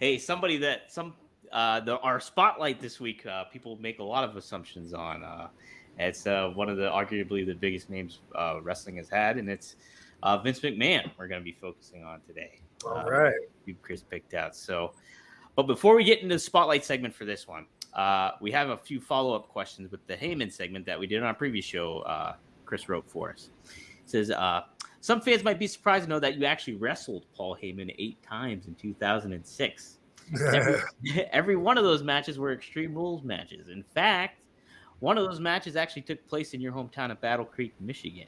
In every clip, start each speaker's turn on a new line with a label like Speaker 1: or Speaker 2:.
Speaker 1: Hey, somebody that our spotlight this week, people make a lot of assumptions on. It's one of the arguably the biggest names wrestling has had, and it's Vince McMahon. We're going to be focusing on today.
Speaker 2: All right.
Speaker 1: Chris picked out. So, but before we get into the spotlight segment for this one, we have a few follow-up questions with the Heyman segment that we did on our previous show. Chris wrote for us. It says, some fans might be surprised to know that you actually wrestled Paul Heyman 8 times in 2006. Every one of those matches were Extreme Rules matches. In fact, one of those matches actually took place in your hometown of Battle Creek, Michigan.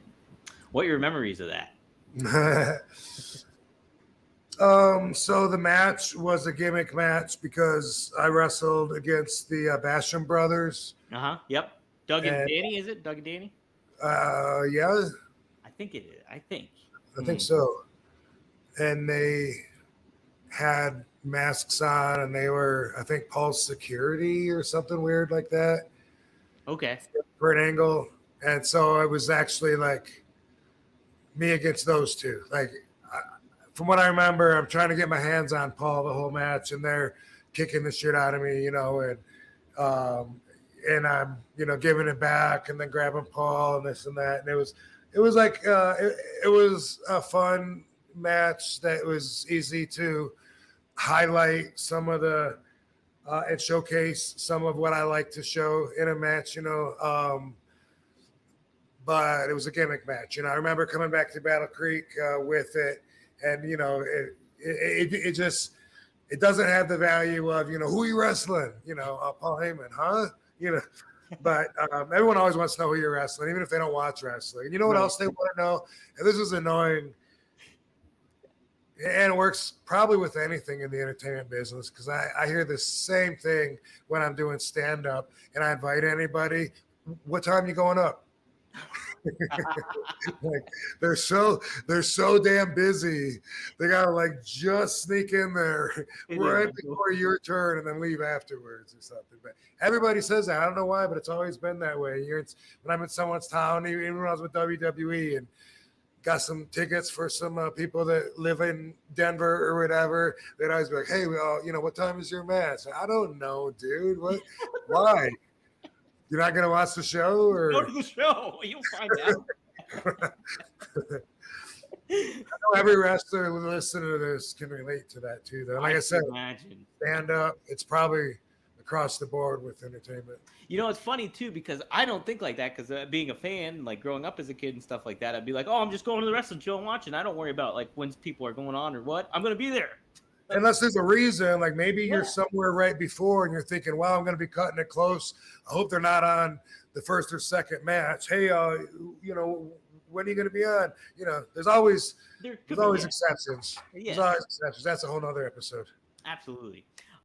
Speaker 1: What are your memories of that?
Speaker 2: So the match was a gimmick match because I wrestled against the Basham brothers.
Speaker 1: Yep. Doug and Danny, is it? Doug and Danny?
Speaker 2: Yeah.
Speaker 1: I think it is. I think
Speaker 2: so. And they had masks on, and they were, I think, Paul's security or something weird like that.
Speaker 1: Okay.
Speaker 2: For an angle. And so it was actually like me against those two. Like, from what I remember, I'm trying to get my hands on Paul the whole match, and they're kicking the shit out of me, and I'm, giving it back and then grabbing Paul and this and that. And it was like, it was a fun match that was easy to highlight some of the, and showcase some of what I like to show in a match, but it was a gimmick match. I remember coming back to Battle Creek with it, and it just, it doesn't have the value of who are you wrestling, Paul Heyman, huh? But everyone always wants to know who you're wrestling, even if they don't watch wrestling. And you know what else they want to know? And this is annoying, and it works probably with anything in the entertainment business, because I hear the same thing when I'm doing stand-up and I invite anybody. What time you going up? Like, they're so damn busy. They gotta like just sneak in there right before your turn and then leave afterwards or something. But everybody says that. I don't know why, but it's always been that way. When I'm in someone's town, even when I was with WWE and got some tickets for some people that live in Denver or whatever, they'd always be like, "Hey, what time is your match?" I don't know, dude. What? Why? You're not gonna watch the show, or
Speaker 1: go to the show? You'll find out.
Speaker 2: I know every wrestler listening to this can relate to that too, though. Like I said, stand up. It's probably across the board with entertainment.
Speaker 1: It's funny too, because I don't think like that, because being a fan, like growing up as a kid and stuff like that, I'd be like, oh, I'm just going to the wrestling show and watching. I don't worry about like when people are going on or what. I'm gonna be there.
Speaker 2: Unless there's a reason, like maybe you're somewhere right before and you're thinking, wow, I'm going to be cutting it close. I hope they're not on the first or second match. Hey, when are you going to be on? There's always exceptions.
Speaker 1: Yeah.
Speaker 2: There's always exceptions. That's a whole nother episode.
Speaker 1: Absolutely.